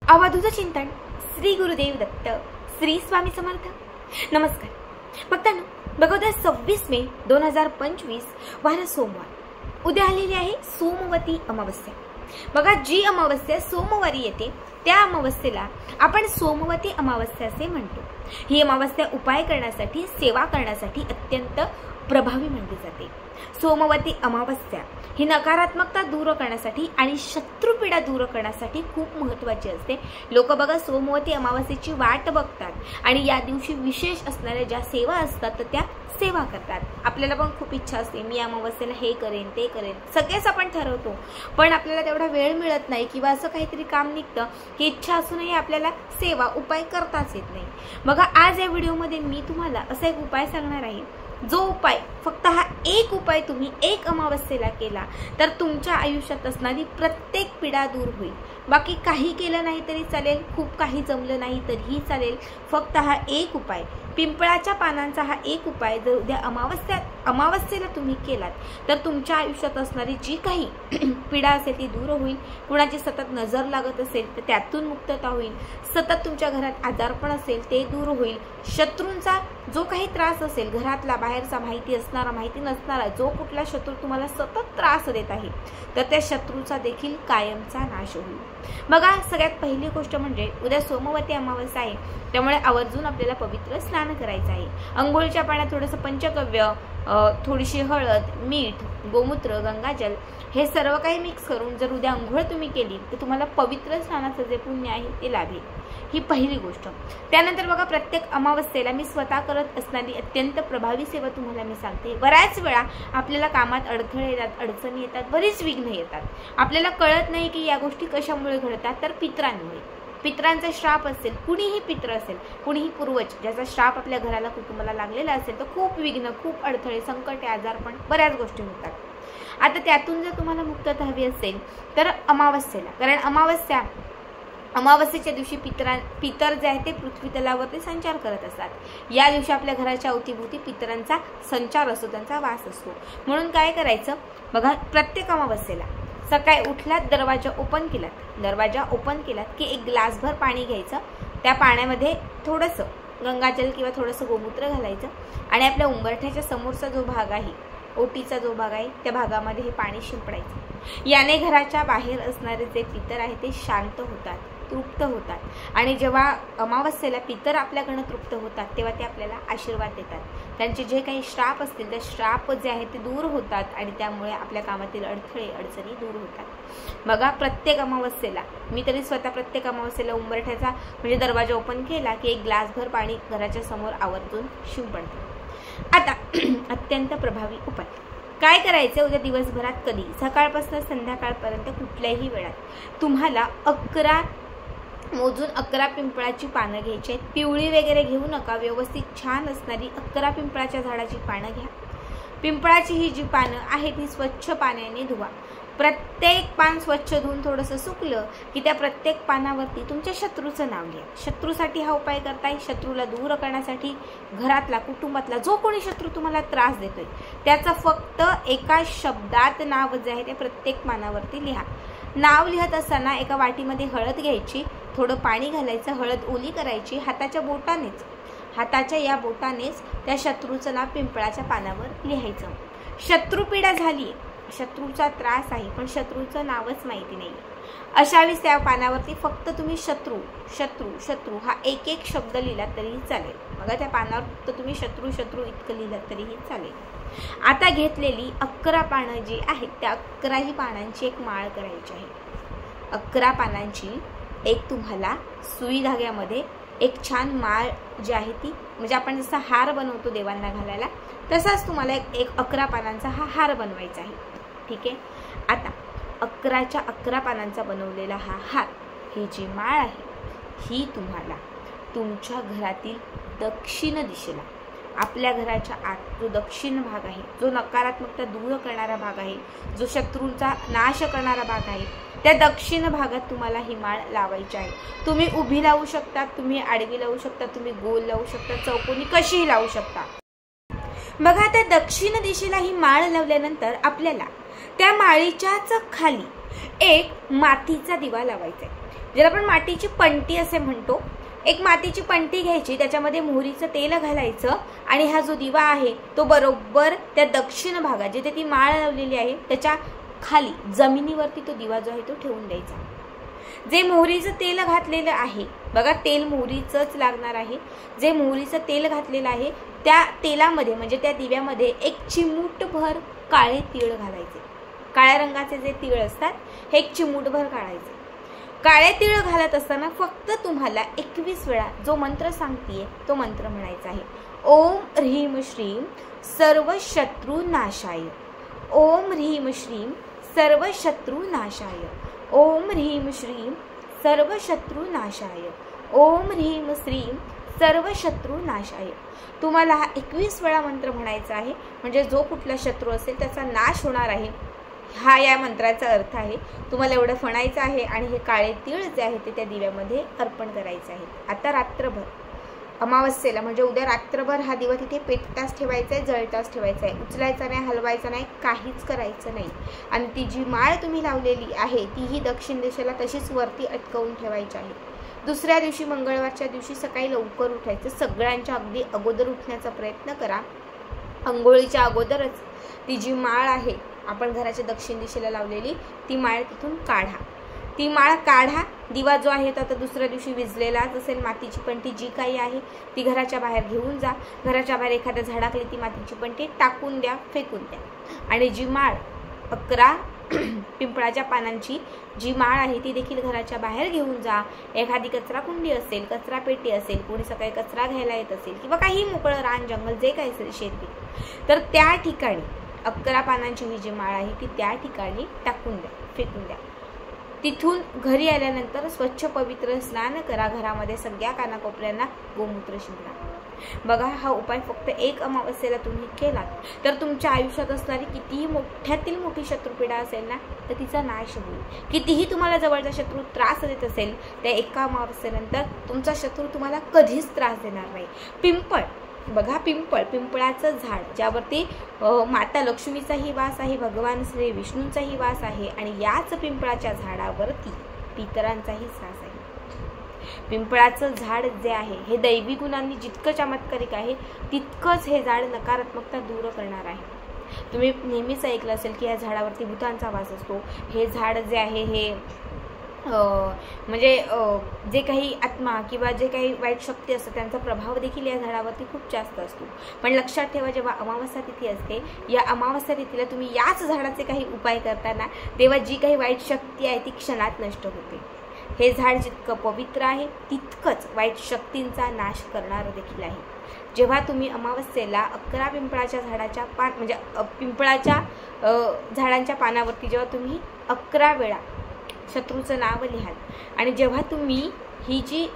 अवधूत चिंतन श्री गुरुदेव दत्त श्री स्वामी समर्थ। नमस्कार भक्तांनो, बघा 26 मे 2025 वार सोमवार, उद्या आलेली आहे सोमवती अमावस्या। बघा, जी अमावस्या सोमवारी येते त्या अमावस्येला आपण सोमवती अमावस्या असे म्हणतो। ही अमावस्या उपाय करण्यासाठी, सेवा करण्यासाठी अत्यंत प्रभावी मानली जाते। सोमवती अमावस्या ही नकारात्मकता दूर करण्यासाठी आणि शत्रुपीडा दूर करण्यासाठी खूप महत्त्वाची असते। लोक बघा सोमवती अमावस्येची वाट बघतात आणि या दिवशी विशेष असणाऱ्या ज्या सेवा असतात तर त्या सेवा करतात। आपल्याला पण खूप इच्छा असते, मी अमावस्येला हे करेन ते करेन, सगळेच आपण ठरवतो, पण आपल्याला तेवढा वेळ मिळत नाही किंवा असं काहीतरी काम निघतं की इच्छा असूनही आपल्याला सेवा उपाय करताच येत नाही। बघा, आज या व्हिडिओमध्ये मी तुम्हाला असा एक उपाय सांगणार आहे, जो उपाय फक्त हा एक उपाय तुम्ही एक अमावस्येला केला तर तुमच्या आयुष्यात असणारी प्रत्येक पीडा दूर होईल। बाकी काही केलं नाही तरी चालेल, खूप काही जमलं नाही तरीही चालेल, फक्त हा एक उपाय, पिंपळाच्या पानांचा हा एक उपाय जर उद्या अमावस्येला तुम्ही केलात तर तुमच्या आयुष्यात असणारी जी काही पीडा असेल ती दूर होईल। कुणाची सतत नजर लागत असेल तर त्यातून मुक्तता होईल, सतत तुमच्या घरात आजारपण असेल ते दूर होईल, शत्रूंचा जो काही त्रास असेल, घरातला बाहेरचा, माहिती असणारा माहिती नसणारा, जो कुठला शत्रू तुम्हाला सतत त्रास देत आहे तर त्या शत्रूचा देखील कायमचा नाश होईल। बघा, सगळ्यात पहिली गोष्ट म्हणजे उद्या सोमवती अमावस्या आहे, त्यामुळे आवर्जून आपल्याला पवित्र स्नान करायचं आहे। अंघोळीच्या पाण्यात थोडंसं पंचगव्य, थोडीशी हळद, मीठ, गोमूत्र, गंगाजल हे सर्व काही मिक्स करून जर उद्या अंघोळ तुम्ही केली तर तुम्हाला पवित्र स्नानाचं जे पुण्य आहे ते लाभेल। ही पहिली गोष्ट। त्यानंतर बघा, प्रत्येक अमावस्येला मी स्वतः करत असणारी अत्यंत प्रभावी सेवा तुम्हाला मी सांगते। बऱ्याच वेळा आपल्याला कामात अडथळे येतात, अडचणी येतात, बरीच विघ्न येतात, आपल्याला कळत नाही की या गोष्टी कशामुळे घडतात, तर पितरांमुळे। पितरांचा श्राप असेल, कुणीही पित्र असेल, कुणीही पूर्वज ज्याचा श्राप आपल्या घराला, कुटुंबाला लागलेला असेल तर खूप विघ्न, खूप अडथळे, संकट, आजारपण, बऱ्याच गोष्टी होतात। आता त्यातून जर तुम्हाला मुक्तता हवी असेल तर अमावस्येला, कारण अमावस्येच्या दिवशी पितर जे आहे ते पृथ्वी तलावरती संचार करत असतात। या दिवशी आपल्या घराच्या अवतीभोवती पितरांचा संचार असतो, त्यांचा वास असतो। म्हणून काय करायचं बघा, प्रत्येक अमावस्येला सकाळी उठलात, दरवाजा ओपन केलात की एक ग्लासभर पाणी घ्यायचं, त्या पाण्यामध्ये थोडंसं गंगाजल किंवा थोडंसं गोमूत्र घालायचं आणि आपल्या उंबरठ्याच्या समोरचा जो भाग आहे, ओटीचा जो भाग आहे, त्या भागामध्ये हे पाणी शिंपडायचं। याने घराच्या बाहेर असणारे जे पितर आहे ते शांत होतात, तृप्त होतात आणि जेव्हा अमावस्येला पितर आपल्याकडनं तृप्त होतात तेव्हा ते आपल्याला आशीर्वाद देतात। त्यांचे जे काही श्राप असतील त्या श्राप जे आहेत ते दूर होतात आणि त्यामुळे आपल्या कामातील अडथळे, अडचणी दूर होतात। बघा, प्रत्येक अमावस्येला, मी तरी स्वतः प्रत्येक अमावस्येला उंबरठ्याचा म्हणजे दरवाजा ओपन केला की एक ग्लासभर पाणी घराच्या समोर आवर्जून शिंपडते। आता अत्यंत प्रभावी उपाय काय करायचे, उद्या दिवसभरात कधी, सकाळपासून संध्याकाळपर्यंत कुठल्याही वेळात तुम्हाला 11 पिंपळाची पानं घ्यायची आहेत। पिवळी वगैरे घेऊ नका, व्यवस्थित छान असणारी 11 पिंपळाच्या झाडाची पानं घ्या। पिंपळाची ही जी पानं आहेत ती स्वच्छ पाण्याने धुवा। प्रत्येक पान स्वच्छ धुवून थोडंसं सुकलं की त्या प्रत्येक पानावरती तुमच्या शत्रूचं नाव लिहा। शत्रूसाठी हा उपाय करताय, शत्रूला दूर करण्यासाठी, घरातला, कुटुंबातला जो कोणी शत्रू तुम्हाला त्रास देतोय त्याचं फक्त एका शब्दात नाव जे आहे ते प्रत्येक पानावरती लिहा। नाव लिहत असताना एका वाटीमध्ये हळद घ्यायची, थोडं पाणी घालायचं, हळद ओली करायची, हाताच्या या बोटानेच त्या शत्रूचं नाव पिंपळाच्या पानावर लिहायचं। शत्रुपीडा झाली, शत्रूचा त्रास आहे पण शत्रूचं नावच माहिती नाही, अशा वेळेस त्या पानावरती फक्त तुम्ही शत्रू शत्रू शत्रू हा एक एक शब्द लिहिला तरीही चालेल। बघा, त्या पानावर फक्त तुम्ही शत्रू शत्रू इतकं लिहिलं तरीही चालेल। आता घेतलेली 11 पानं जी आहेत त्या 11ही पानांची एक माळ करायची आहे। 11 पानांची एक तुम्हाला सुई धाग्यामध्ये एक छान माळ जी आहे ती, म्हणजे आपण जसा हार बनवतो देवांना घालायला तसाच तुम्हाला एक 11 पानांचा हा हार बनवायचा आहे। ठीक आहे, आता 11च्या 11 पानांचा बनवलेला हा हार, ही जी माळ आहे ही तुम्हाला तुमच्या घरातील दक्षिण दिशेला, आपल्या घराच्या आत जो दक्षिण भाग आहे, जो नकारात्मकता दूर करणारा भाग आहे, जो शत्रूंचा नाश करणारा भाग आहे, त्या दक्षिण भागात तुम्हाला ही माळ लावायची आहे। तुम्ही उभी लावू शकता, तुम्ही आडवी लावू शकता, तुम्ही गोल लावू शकता, चौकोनी कशीही लावू शकता। बघा, त्या दक्षिण दिशेला ही माळ लावल्यानंतर आपल्याला त्या माळीच्याच खाली एक मातीचा दिवा लावायचा आहे। ज्याला आपण मातीची पंटी असे म्हणतो. एक मातीची पंटी घ्यायची, त्याच्यामध्ये मोहरीचं तेल घालायचं आणि हा जो दिवा आहे तो बरोबर त्या दक्षिण भागात जिथे ती माळ लावलेली आहे त्याच्या खाली जमिनीवरती तो दिवा जो आहे तो ठेवून द्यायचा. जे मोहरीचं तेल घातलेलं आहे बघा, तेल मोहरीचंच लागणार आहे. जे मोहरीचं तेल घातलेलं आहे त्या तेलामध्ये म्हणजे त्या दिव्यामध्ये एक चिमूटभर काळे तीळ घालायचे. काळ्या रंगाचे जे तीळ असतात हे एक चिमूटभर काढायचे. काळे तीळ घालत असताना फक्त तुम्हाला 21 वेळा जो मंत्र सांगतेय तो मंत्र म्हणायचा आहे. ओम ह्रीम श्रीम सर्व शत्रू नाशाय. ओम ह्रीम श्रीम सर्व शत्रू नाशाय. ओम ह्रीम श्रीम सर्व शत्रू नाशाय. ओम ह्रीम श्रीम सर्व शत्रू नाशाय. तुम्हाला हा 21 वेळा मंत्र म्हणायचा आहे. म्हणजे जो कुठला शत्रू असेल त्याचा नाश होणार आहे, हा या मंत्राचा अर्थ आहे. तुम्हाला एवढं म्हणायचं आहे आणि हे काळे तीळ जे आहे ते त्या दिव्यामध्ये अर्पण करायचे आहे. आता रात्रभर अमावस्येला म्हणजे उद्या रात्रभर हा दिवा तिथे पेटताच ठेवायचा आहे, जळताच ठेवायचा आहे. उचलायचा नाही, हलवायचा नाही, काहीच करायचं नाही. आणि ती जी माळ तुम्ही लावलेली आहे तीही दक्षिण दिशेला तशीच वरती अटकवून ठेवायची आहे. दुसऱ्या दिवशी मंगळवारच्या दिवशी सकाळी लवकर उठायचं. सगळ्यांच्या अगदी अगोदर उठण्याचा प्रयत्न करा. अंघोळीच्या अगोदरच ती जी माळ आहे आपण घराच्या दक्षिण दिशेला लावलेली ती माळ तिथून काढा. ती माळ काढा. दिवा जो आहे तो आता दुसऱ्या दिवशी विझलेलाच असेल. मातीची पंटी जी काही आहे ती घराच्या बाहेर घेऊन जा. घराच्या बाहेर एखाद्या झाडाखाली ती मातीची पंटी टाकून द्या, फेकून द्या. आणि जी माळ 11 पिंपळाच्या पानांची जी माळ आहे ती देखील घराच्या बाहेर घेऊन जा. एखादी कचरा कुंडी असेल, कचरा पेटी असेल, कोणी सकाळी कचरा घ्यायला येत असेल किंवा काही मोकळं रान जंगल जे काही असेल शेती, तर त्या ठिकाणी 11 पानांची ही जी माळ आहे ती त्या ठिकाणी टाकून द्या, फेकून द्या. तिथून घरी आल्यानंतर स्वच्छ पवित्र स्नान करा. घरामध्ये सगळ्या कानाकोपऱ्यांना गोमूत्र शिंपडा. बघा, हा उपाय फक्त एक अमावस्येला तुम्ही केलात तर तुमच्या आयुष्यात असणारी कितीही मोठ्यातील मोठी शत्रुपीडा असेल ना तर तिचा नाश होईल. कितीही तुम्हाला जवळचा शत्रू त्रास देत असेल त्या एका अमावस्येनंतर तुमचा शत्रू तुम्हाला कधीच त्रास देणार नाही. पिंपळ बघा, पिंपळाचं झाड ज्यावरती माता लक्ष्मीचाही वास आहे, भगवान श्री विष्णूंचाही वास आहे आणि याच पिंपळाच्या झाडावरती पितरांचाही वास आहे. पिंपळाचं झाड जे आहे हे दैवी गुणांनी जितकं चमत्कारिक आहे तितकंच हे झाड नकारात्मकता दूर करणार आहे. तुम्ही नेहमीच ऐकलं असेल की या झाडावरती भूतांचा वास असतो. हे झाड जे आहे हे म्हणजे जे काही आत्मा किंवा जे काही वाईट शक्ती असतात त्यांचा प्रभाव देखील या झाडावरती खूप जास्त असतो. पण लक्षात ठेवा, जेव्हा अमावस्या तिथी असते या अमावस्या तिथीला तुम्ही याच झाडाचे काही उपाय करताना तेव्हा जी काही वाईट शक्ती आहे ती क्षणात नष्ट होते. हे झाड जितकं पवित्र आहे तितकंच वाईट शक्तींचा नाश करणारं देखील आहे. जेव्हा तुम्ही अमावस्येला 11 पिंपळाच्या झाडाच्या म्हणजे पिंपळाच्या झाडांच्या पानावरती जेव्हा तुम्ही 11 वेळा शत्रूचं नाव लिहाल आणि जेव्हा तुम्ही ही जी